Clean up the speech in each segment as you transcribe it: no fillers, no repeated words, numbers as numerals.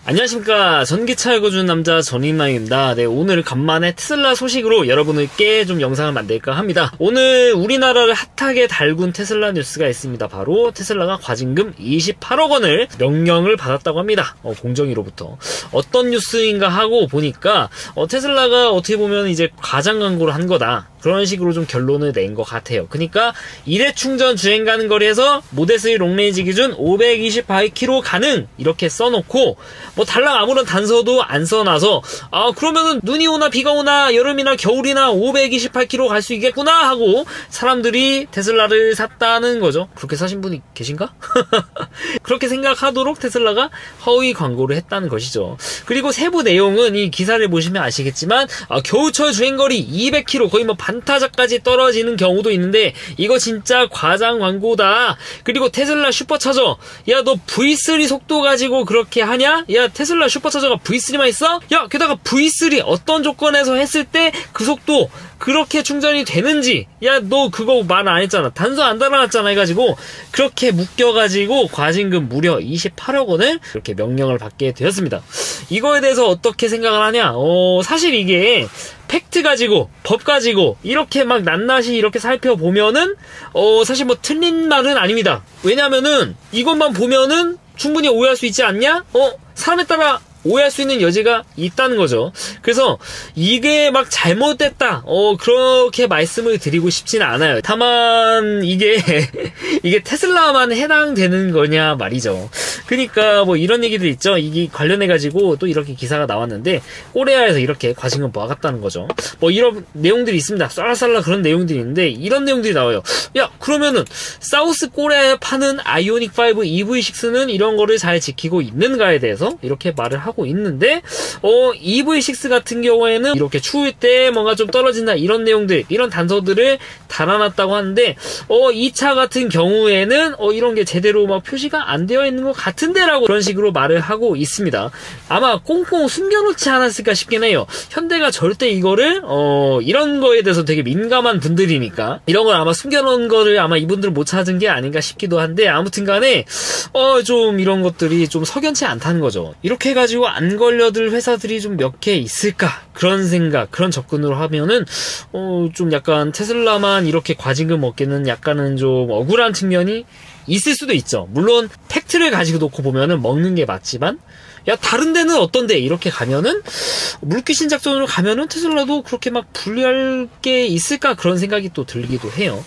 안녕하십니까. 전기차 읽어주는 남자 전인마입니다. 네, 오늘 간만에 테슬라 소식으로 여러분들께 좀 영상을 만들까 합니다. 오늘 우리나라를 핫하게 달군 테슬라 뉴스가 있습니다. 바로 테슬라가 과징금 28억 원을 명령을 받았다고 합니다. 공정위로부터. 어떤 뉴스인가 하고 보니까 테슬라가 어떻게 보면 이제 과장 광고를 한 거다. 그런 식으로 좀 결론을 낸 것 같아요. 그러니까 1회 충전 주행 가는 거리에서 모델3 롱레인지 기준 528km 가능 이렇게 써놓고 뭐 달랑 아무런 단서도 안 써놔서 그러면은 눈이 오나 비가 오나 여름이나 겨울이나 528km 갈 수 있겠구나 하고 사람들이 테슬라를 샀다는 거죠. 그렇게 사신 분이 계신가? 그렇게 생각하도록 테슬라가 허위 광고를 했다는 것이죠. 그리고 세부 내용은 이 기사를 보시면 아시겠지만 겨우철 주행거리 200km 거의 뭐 반타작까지 떨어지는 경우도 있는데 이거 진짜 과장 광고다. 그리고 테슬라 슈퍼차저, 야 너 V3 속도 가지고 그렇게 하냐? 야 테슬라 슈퍼차저가 V3만 있어? 야 게다가 V3 어떤 조건에서 했을 때 그 속도 그렇게 충전이 되는지, 야 너 그거 말 안 했잖아, 단서 안 달아놨잖아 해가지고 그렇게 묶여가지고 과징금 무려 28억 원을 이렇게 명령을 받게 되었습니다. 이거에 대해서 어떻게 생각을 하냐? 사실 이게 팩트 가지고 법 가지고 이렇게 막 낱낱이 이렇게 살펴보면은 사실 뭐 틀린 말은 아닙니다. 왜냐면은 이것만 보면은 충분히 오해할 수 있지 않냐? 사람에 따라 오해할 수 있는 여지가 있다는 거죠. 그래서 이게 막 잘못됐다 그렇게 말씀을 드리고 싶지는 않아요. 다만 이게 테슬라만 해당되는 거냐 말이죠. 그러니까 뭐 이런 얘기들 있죠. 이게 관련해가지고 또 이렇게 기사가 나왔는데 코리아에서 이렇게 과징금 모아갔다는 거죠. 뭐 이런 내용들이 있습니다. 쌀라쌀라 그런 내용들이 있는데 이런 내용들이 나와요. 야 그러면은 사우스 코리아에 파는 아이오닉5 EV6는 이런 거를 잘 지키고 있는가에 대해서 이렇게 말을 하고 있는데 EV6 같은 경우에는 이렇게 추울 때 뭔가 좀 떨어진다 이런 내용들, 이런 단서들을 달아놨다고 하는데 이 차 같은 경우에는 이런 게 제대로 막 표시가 안 되어 있는 것 같은데 라고 그런 식으로 말을 하고 있습니다. 아마 꽁꽁 숨겨놓지 않았을까 싶긴 해요. 현대가 절대 이거를 이런 거에 대해서 되게 민감한 분들이니까 이런 걸 아마 숨겨놓은 거를 아마 이분들은 못 찾은 게 아닌가 싶기도 한데, 아무튼 간에 좀 이런 것들이 좀 석연치 않다는 거죠. 이렇게 해가지고 안 걸려들 회사들이 좀 몇 개 있을까? 그런 생각, 그런 접근으로 하면은 좀 약간 테슬라만 이렇게 과징금 먹기는 약간은 좀 억울한 측면이 있을 수도 있죠. 물론 팩트를 가지고 놓고 보면은 먹는 게 맞지만, 야 다른 데는 어떤데 이렇게 가면은 물귀신 작전으로 가면은 테슬라도 그렇게 막 불리할 게 있을까 그런 생각이 또 들기도 해요.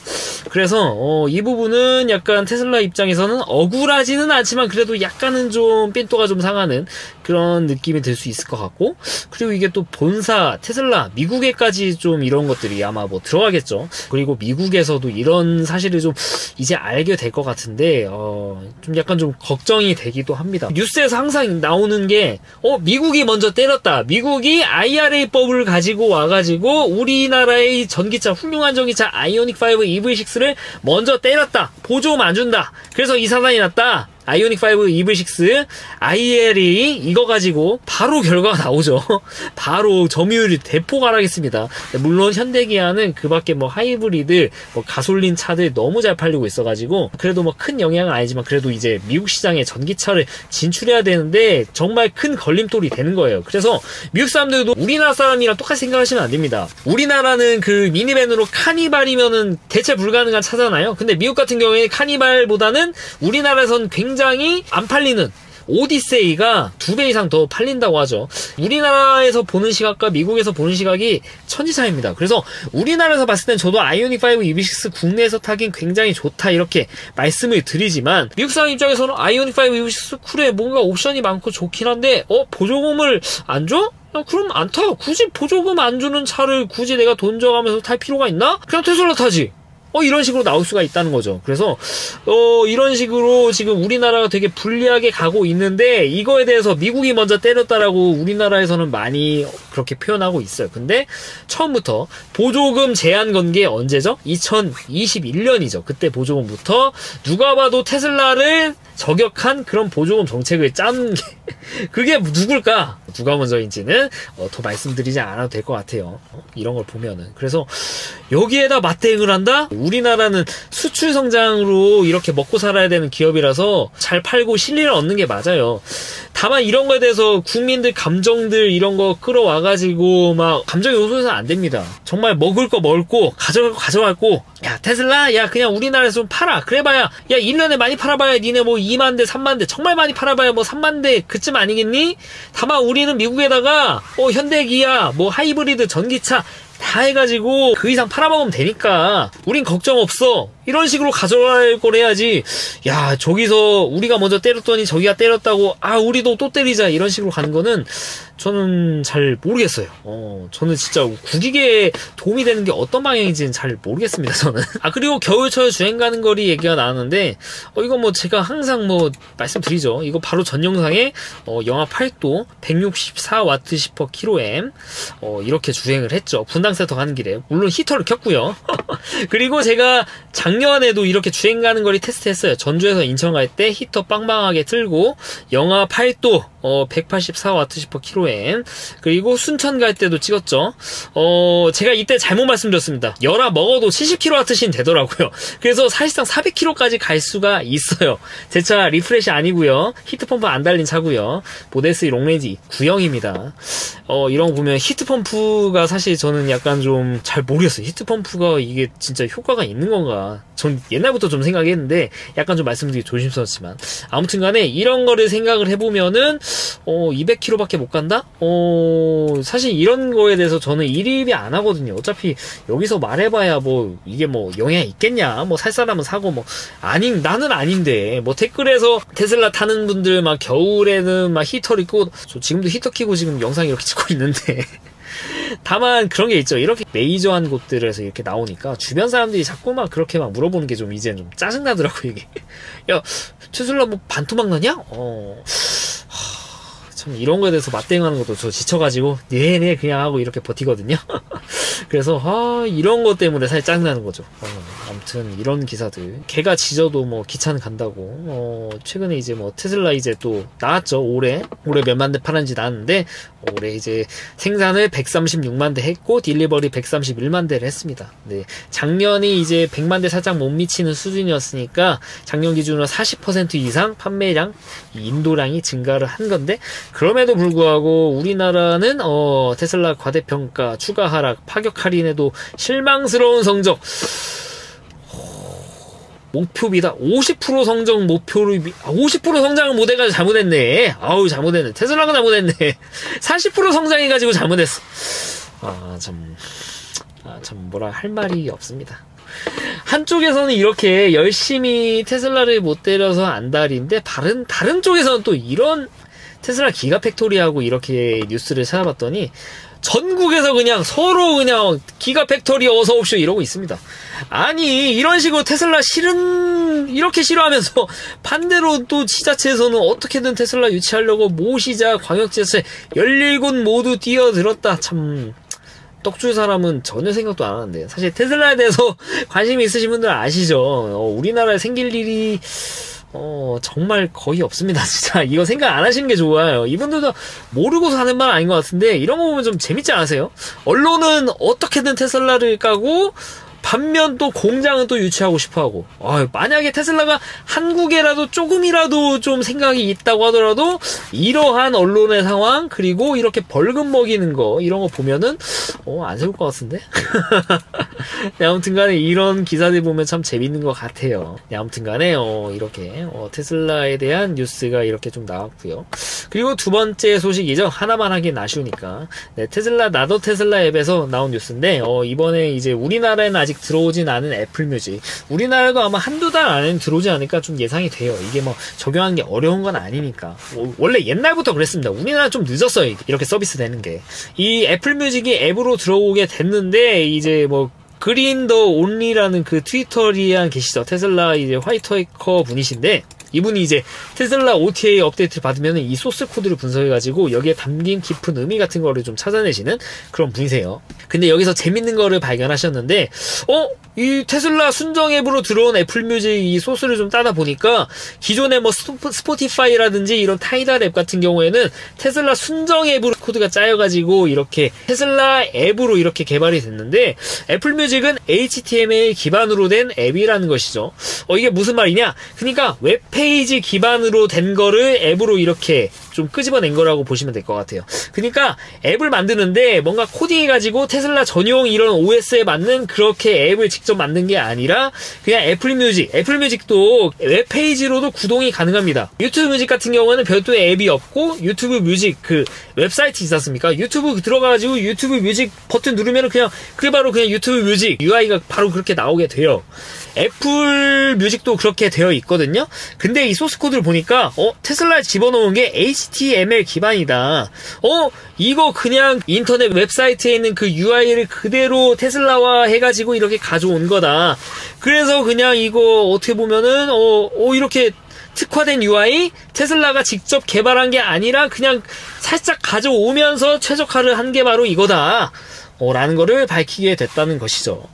그래서 이 부분은 약간 테슬라 입장에서는 억울하지는 않지만 그래도 약간은 좀 삔또가 좀 상하는 그런 느낌이 들 수 있을 것 같고, 그리고 이게 또 본사 테슬라 미국에까지 좀 이런 것들이 아마 뭐 들어가겠죠. 그리고 미국에서도 이런 사실을 좀 이제 알게 될 것 같은데 좀 약간 좀 걱정이 되기도 합니다. 뉴스에서 항상 나오는 게 미국이 먼저 때렸다, 미국이 IRA법을 가지고 와가지고 우리나라의 전기차, 훌륭한 전기차 아이오닉5 EV6를 먼저 때렸다, 보조금 안 준다, 그래서 이 사단이 났다. 아이오닉5 EV6 IRA 이거 가지고 바로 결과가 나오죠. 바로 점유율이 대폭 하락했습니다. 물론 현대기아는 그 밖에 뭐 하이브리드, 뭐 가솔린 차들 너무 잘 팔리고 있어가지고 그래도 뭐 큰 영향은 아니지만 그래도 이제 미국 시장에 전기차를 진출해야 되는데 정말 큰 걸림돌이 되는 거예요. 그래서 미국 사람들도 우리나라 사람이랑 똑같이 생각하시면 안 됩니다. 우리나라는 그 미니밴으로 카니발이면은 대체 불가능한 차잖아요. 근데 미국 같은 경우에 카니발보다는 우리나라에선 굉장히 안 팔리는 오디세이가 2배 이상 더 팔린다고 하죠. 우리나라에서 보는 시각과 미국에서 보는 시각이 천지차이입니다. 그래서 우리나라에서 봤을 땐 저도 아이오닉5 EV6 국내에서 타긴 굉장히 좋다 이렇게 말씀을 드리지만, 미국 사람 입장에서는 아이오닉5 EV6 쿨에 뭔가 옵션이 많고 좋긴 한데 보조금을 안 줘? 그럼 안 타요. 굳이 보조금 안 주는 차를 굳이 내가 돈 줘가면서 탈 필요가 있나? 그냥 테슬라 타지. 이런 식으로 나올 수가 있다는 거죠. 그래서 이런 식으로 지금 우리나라가 되게 불리하게 가고 있는데, 이거에 대해서 미국이 먼저 때렸다라고 우리나라에서는 많이 그렇게 표현하고 있어요. 근데 처음부터 보조금 제한 건 게 언제죠? 2021년이죠. 그때 보조금부터 누가 봐도 테슬라를 저격한 그런 보조금 정책을 짠 게 그게 누굴까? 누가 먼저인지는 더 말씀드리지 않아도 될 것 같아요. 이런 걸 보면은. 그래서 여기에다 맞대응을 한다? 우리나라는 수출 성장으로 이렇게 먹고 살아야 되는 기업이라서 잘 팔고 실리를 얻는 게 맞아요. 다만 이런 거에 대해서 국민들 감정들 이런 거 끌어와가지고 막 감정이 요소해서는 안 됩니다. 정말 먹을 거 먹고 가져가고 야 테슬라 야 그냥 우리나라에서 좀 팔아. 그래봐야 야 1년에 많이 팔아봐야 니네 뭐 2만 대 3만 대 정말 많이 팔아봐야 뭐 3만 대 그쯤 아니겠니? 다만 우리는 미국에다가 현대 기아 뭐 하이브리드 전기차 다 해가지고 그 이상 팔아먹으면 되니까 우린 걱정 없어. 이런 식으로 가져갈 걸 해야지. 야 저기서 우리가 먼저 때렸더니 저기가 때렸다고 우리도 또 때리자 이런 식으로 가는 거는 저는 잘 모르겠어요. 저는 진짜 국익에 도움이 되는 게 어떤 방향인지는 잘 모르겠습니다. 저는. 그리고 겨울철 주행 가는 거리 얘기가 나왔는데 이거 뭐 제가 항상 뭐 말씀드리죠. 이거 바로 전 영상에 영하 8도 164W per km 이렇게 주행을 했죠. 분당센터 가는 길에. 물론 히터를 켰고요. 그리고 제가 작년에도 이렇게 주행 가는 거리 테스트 했어요. 전주에서 인천 갈 때 히터 빵빵하게 틀고 영하 8도 184W per km 그리고 순천 갈 때도 찍었죠. 제가 이때 잘못 말씀드렸습니다. 열아 먹어도 70kWh는 되더라고요. 그래서 사실상 400km까지 갈 수가 있어요. 제 차 리프레시 아니고요. 히트펌프 안 달린 차고요. 모델 3 롱레인지 9형입니다. 이런 거 보면 히트펌프가 사실 저는 약간 좀 잘 모르겠어요. 히트펌프가 이게 진짜 효과가 있는 건가. 전 옛날부터 좀 생각했는데 약간 좀 말씀드리기 조심스럽지만 아무튼 간에 이런 거를 생각을 해보면은 200km밖에 못 간다? 사실 이런 거에 대해서 저는 일입이 안 하거든요. 어차피 여기서 말해봐야 뭐 이게 뭐 영향이 있겠냐? 뭐 살 사람은 사고 뭐 나는 아닌데 뭐 댓글에서 테슬라 타는 분들 막 겨울에는 막 히터를 끄고 저 지금도 히터 켜고 지금 영상 이렇게 찍고 있는데 다만 그런 게 있죠. 이렇게 메이저한 곳들에서 이렇게 나오니까 주변 사람들이 자꾸 막 그렇게 막 물어보는 게 좀 이제는 좀 짜증나더라고 이게. 야 테슬라 뭐 반토막 나냐? 참 이런 거에 대해서 맞대응하는 것도 저 지쳐가지고 네네 그냥 하고 이렇게 버티거든요. 그래서 이런 것 때문에 사실 짜증나는 거죠. 아무튼 이런 기사들 개가 짖어도 뭐 기차는 간다고. 최근에 이제 뭐 테슬라 이제 또 나왔죠. 올해 몇만 대 팔았는지 나왔는데 올해 이제 생산을 136만 대 했고 딜리버리 131만 대를 했습니다. 네, 작년이 이제 100만 대 살짝 못 미치는 수준이었으니까 작년 기준으로 40% 이상 판매량 인도량이 증가를 한 건데 그럼에도 불구하고 우리나라는 테슬라 과대평가 추가 하락 파격 할인에도 실망스러운 성적. 목표비다. 50% 성적 목표를 50% 성장을 못해가지고 잘못했네. 잘못했네. 테슬라가 잘못했네. 40% 성장해가지고 잘못했어. 참 뭐라 할 말이 없습니다. 한쪽에서는 이렇게 열심히 테슬라를 못 때려서 안달인데 다른 쪽에서는 또 이런 테슬라 기가팩토리하고 이렇게 뉴스를 찾아봤더니 전국에서 그냥 서로 그냥 기가팩토리 어서옵쇼 이러고 있습니다. 아니 이런 식으로 테슬라 이렇게 싫어하면서 반대로 또 지자체에서는 어떻게든 테슬라 유치하려고 모시자 광역지자체 17곳 모두 뛰어들었다. 참 떡줄 사람은 전혀 생각도 안 하는데 사실 테슬라에 대해서 관심이 있으신 분들은 아시죠. 우리나라에 생길 일이 정말 거의 없습니다. 진짜 이거 생각 안 하시는 게 좋아요. 이분들도 모르고서 하는 말 아닌 것 같은데 이런 거 보면 좀 재밌지 않으세요? 언론은 어떻게든 테슬라를 까고 반면 또 공장은 또 유치하고 싶어하고 만약에 테슬라가 한국에라도 조금이라도 좀 생각이 있다고 하더라도 이러한 언론의 상황 그리고 이렇게 벌금 먹이는 거 이런 거 보면은 안 세울 것 같은데? 네, 아무튼간에 이런 기사들 보면 참 재밌는 것 같아요. 네, 아무튼간에 이렇게 테슬라에 대한 뉴스가 이렇게 좀 나왔고요. 그리고 두 번째 소식이죠. 하나만 하긴 아쉬우니까. 네, 테슬라 나도 테슬라 앱에서 나온 뉴스인데 이번에 이제 우리나라에는 아직 들어오진 않은 애플뮤직. 우리나라도 아마 한두 달 안에는 들어오지 않을까 좀 예상이 돼요. 이게 뭐 적용하는 게 어려운 건 아니니까. 원래 옛날부터 그랬습니다. 우리나라 좀 늦었어요. 이렇게 서비스 되는 게. 이 애플뮤직이 앱으로 들어오게 됐는데 이제 뭐 그린 더 온리라는 그 트위터리안 계시죠. 테슬라 이제 화이트워커 분이신데 이분이 이제 테슬라 OTA 업데이트를 받으면 이 소스 코드를 분석해가지고 여기에 담긴 깊은 의미 같은 거를 좀 찾아내시는 그런 분이세요. 근데 여기서 재밌는 거를 발견하셨는데, 이 테슬라 순정 앱으로 들어온 애플 뮤직 이 소스를 좀 따다 보니까 기존의 뭐 스포티파이라든지 이런 타이달 앱 같은 경우에는 테슬라 순정 앱으로 코드가 짜여가지고 이렇게 테슬라 앱으로 이렇게 개발이 됐는데, 애플 뮤직은 HTML 기반으로 된 앱이라는 것이죠. 이게 무슨 말이냐? 그러니까 웹페이지 기반으로 된 거를 앱으로 이렇게 좀 끄집어낸 거라고 보시면 될 것 같아요. 그러니까 앱을 만드는데 뭔가 코딩해가지고 테슬라 전용 이런 OS에 맞는 그렇게 앱을 직접 만든 게 아니라 그냥 애플 뮤직도 웹페이지로도 구동이 가능합니다. 유튜브 뮤직 같은 경우는 별도의 앱이 없고, 유튜브 뮤직 그 웹사이트 있지 않습니까? 유튜브 들어가가지고 유튜브 뮤직 버튼 누르면 그냥 그게 바로 그냥 유튜브 뮤직 UI가 바로 그렇게 나오게 돼요. 애플 뮤직도 그렇게 되어 있거든요. 근데 이 소스 코드를 보니까 테슬라에 집어넣은 게 HTML 기반이다. 이거 그냥 인터넷 웹사이트에 있는 그 UI를 그대로 테슬라화 해가지고 이렇게 가져온 거다. 그래서 그냥 이거 어떻게 보면은 이렇게 특화된 UI 테슬라가 직접 개발한 게 아니라 그냥 살짝 가져오면서 최적화를 한 게 바로 이거다. 라는 거를 밝히게 됐다는 것이죠.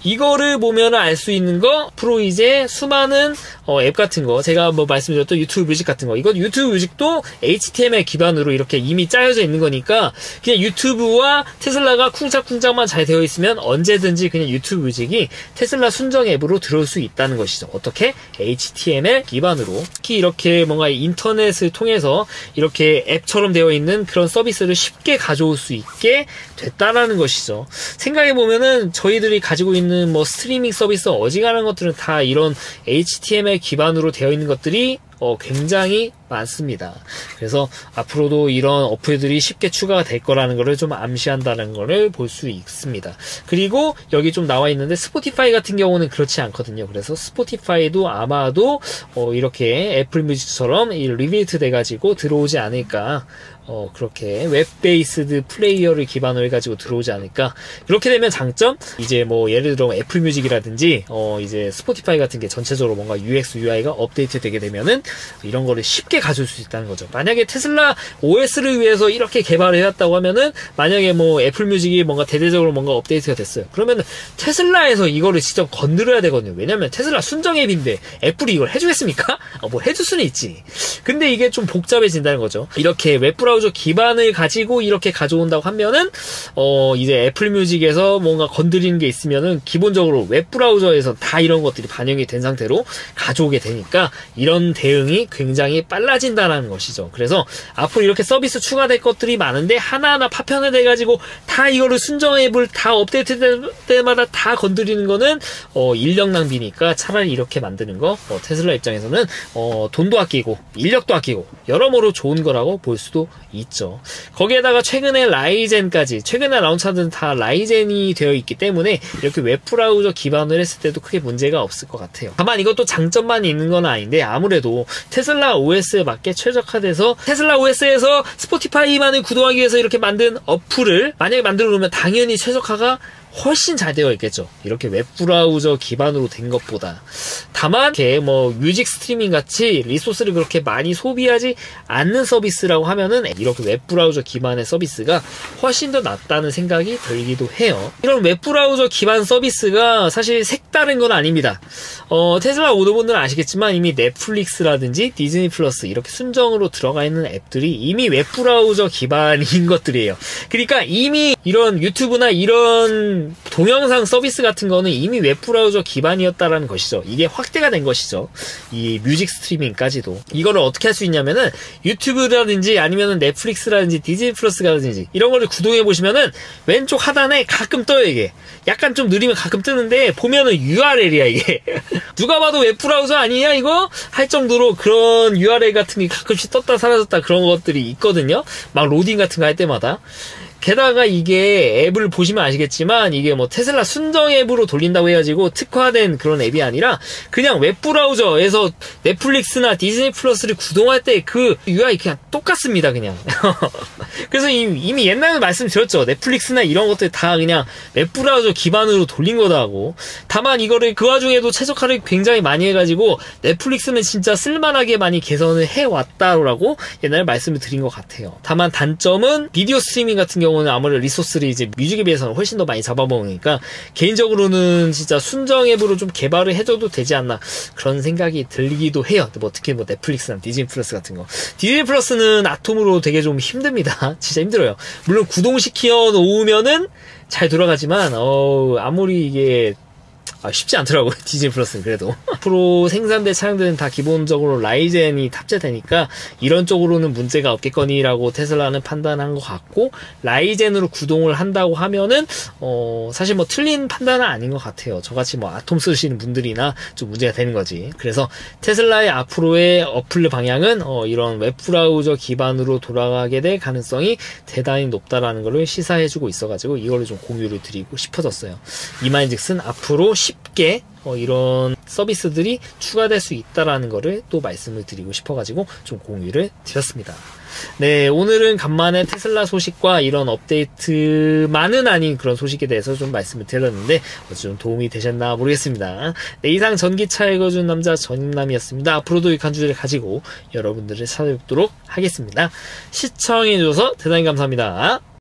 이거를 보면 알 수 있는 거, 앞으로 이제 수많은 앱 같은 거, 제가 뭐 말씀드렸던 유튜브 뮤직 같은 거, 이건 유튜브 뮤직도 HTML 기반으로 이렇게 이미 짜여져 있는 거니까 그냥 유튜브와 테슬라가 쿵짝쿵짝만 잘 되어 있으면 언제든지 그냥 유튜브 뮤직이 테슬라 순정 앱으로 들어올 수 있다는 것이죠. 어떻게? HTML 기반으로. 특히 이렇게 뭔가 인터넷을 통해서 이렇게 앱처럼 되어 있는 그런 서비스를 쉽게 가져올 수 있게 됐다라는 것이죠. 생각해보면은 저희들이 가지고 있는 뭐 스트리밍 서비스 어지간한 것들은 다 이런 HTML 기반으로 되어 있는 것들이 굉장히 많습니다. 그래서 앞으로도 이런 어플들이 쉽게 추가가 될 거라는 거를 좀 암시한다는 거를 볼 수 있습니다. 그리고 여기 좀 나와 있는데 스포티파이 같은 경우는 그렇지 않거든요. 그래서 스포티파이도 아마도 이렇게 애플 뮤직처럼 리빌트 돼가지고 들어오지 않을까. 그렇게 웹 베이스드 플레이어를 기반으로 해가지고 들어오지 않을까. 그렇게 되면 장점, 이제 뭐 예를 들어 애플 뮤직이라든지 이제 스포티파이 같은 게 전체적으로 뭔가 UX UI가 업데이트 되게 되면은 이런 거를 쉽게 가져올 수 있다는 거죠. 만약에 테슬라 OS를 위해서 이렇게 개발을 해왔다고 하면은, 만약에 뭐 애플 뮤직이 뭔가 대대적으로 뭔가 업데이트가 됐어요. 그러면은 테슬라에서 이거를 직접 건드려야 되거든요. 왜냐면 테슬라 순정 앱인데 애플이 이걸 해주겠습니까? 뭐 해줄 수는 있지. 근데 이게 좀 복잡해진다는 거죠. 이렇게 웹브라우저 기반을 가지고 이렇게 가져온다고 하면은 이제 애플 뮤직에서 뭔가 건드리는 게 있으면은 기본적으로 웹브라우저에서 다 이런 것들이 반영이 된 상태로 가져오게 되니까 이런 대응이 굉장히 빨라진다는 것이죠. 그래서 앞으로 이렇게 서비스 추가될 것들이 많은데 하나하나 파편을 내가지고 다 이거를 순정 앱을 다 업데이트 될 때마다 다 건드리는 거는 인력 낭비니까 차라리 이렇게 만드는 거 테슬라 입장에서는 돈도 아끼고 인력도 아끼고 여러모로 좋은 거라고 볼 수도 있죠. 거기에다가 최근에 라이젠까지, 최근에 라운차들은 다 라이젠이 되어 있기 때문에 이렇게 웹브라우저 기반을 했을 때도 크게 문제가 없을 것 같아요. 다만 이것도 장점만 있는 건 아닌데, 아무래도 테슬라 OS에 맞게 최적화돼서 테슬라 OS에서 스포티파이만을 구동하기 위해서 이렇게 만든 어플을 만약에 만들어 놓으면 당연히 최적화가 훨씬 잘 되어 있겠죠. 이렇게 웹브라우저 기반으로 된 것보다. 다만 이렇게 뭐 뮤직 스트리밍 같이 리소스를 그렇게 많이 소비하지 않는 서비스라고 하면은 이렇게 웹브라우저 기반의 서비스가 훨씬 더 낫다는 생각이 들기도 해요. 이런 웹브라우저 기반 서비스가 사실 색다른 건 아닙니다. 테슬라 오너분들은 아시겠지만 이미 넷플릭스라든지 디즈니 플러스 이렇게 순정으로 들어가 있는 앱들이 이미 웹브라우저 기반인 것들이에요. 그러니까 이미 이런 유튜브나 이런 동영상 서비스 같은 거는 이미 웹브라우저 기반이었다라는 것이죠. 이게 확대가 된 것이죠. 이 뮤직 스트리밍까지도. 이거를 어떻게 할 수 있냐면은 유튜브라든지 아니면은 넷플릭스라든지 디즈니 플러스라든지 이런 거를 구동해 보시면은 왼쪽 하단에 가끔 떠요. 이게 약간 좀 느리면 가끔 뜨는데 보면은 URL이야 이게. 누가 봐도 웹브라우저 아니냐 이거? 할 정도로 그런 URL 같은 게 가끔씩 떴다 사라졌다 그런 것들이 있거든요. 막 로딩 같은 거 할 때마다. 게다가 이게 앱을 보시면 아시겠지만 이게 뭐 테슬라 순정 앱으로 돌린다고 해가지고 특화된 그런 앱이 아니라 그냥 웹브라우저에서 넷플릭스나 디즈니 플러스를 구동할 때 그 UI 그냥 똑같습니다, 그냥. 그래서 이미 옛날에 말씀드렸죠. 넷플릭스나 이런 것들 다 그냥 웹브라우저 기반으로 돌린 거다 하고. 다만 이거를 그 와중에도 최적화를 굉장히 많이 해가지고 넷플릭스는 진짜 쓸만하게 많이 개선을 해왔다라고 옛날에 말씀을 드린 것 같아요. 다만 단점은 비디오 스트리밍 같은 경우는 아무래도 리소스를 이제 뮤직에 비해서는 훨씬 더 많이 잡아먹으니까 개인적으로는 진짜 순정 앱으로 좀 개발을 해줘도 되지 않나 그런 생각이 들기도 해요. 뭐 특히 뭐 넷플릭스나 디즈니 플러스 같은 거. 디즈니 플러스는 아톰으로 되게 좀 힘듭니다. 진짜 힘들어요. 물론 구동시켜 놓으면은 잘 돌아가지만 아무리 이게 쉽지 않더라고요. 디즈니 플러스는 그래도. 앞으로 생산될 차량들은 다 기본적으로 라이젠이 탑재되니까 이런 쪽으로는 문제가 없겠거니라고 테슬라는 판단한 것 같고, 라이젠으로 구동을 한다고 하면은 사실 뭐 틀린 판단은 아닌 것 같아요. 저같이 뭐 아톰 쓰시는 분들이나 좀 문제가 되는 거지. 그래서 테슬라의 앞으로의 어플 방향은 이런 웹브라우저 기반으로 돌아가게 될 가능성이 대단히 높다라는 것을 시사해주고 있어가지고 이거를 좀 공유를 드리고 싶어졌어요. 이말즉슨 앞으로 쉽게 이런 서비스들이 추가될 수 있다라는 거를 또 말씀을 드리고 싶어가지고 좀 공유를 드렸습니다. 네, 오늘은 간만에 테슬라 소식과 이런 업데이트만은 아닌 그런 소식에 대해서 좀 말씀을 드렸는데 좀 도움이 되셨나 모르겠습니다. 네, 이상 전기차 읽어준 남자 전임남이었습니다. 앞으로도 유익한 주제를 가지고 여러분들을 찾아뵙도록 하겠습니다. 시청해주셔서 대단히 감사합니다.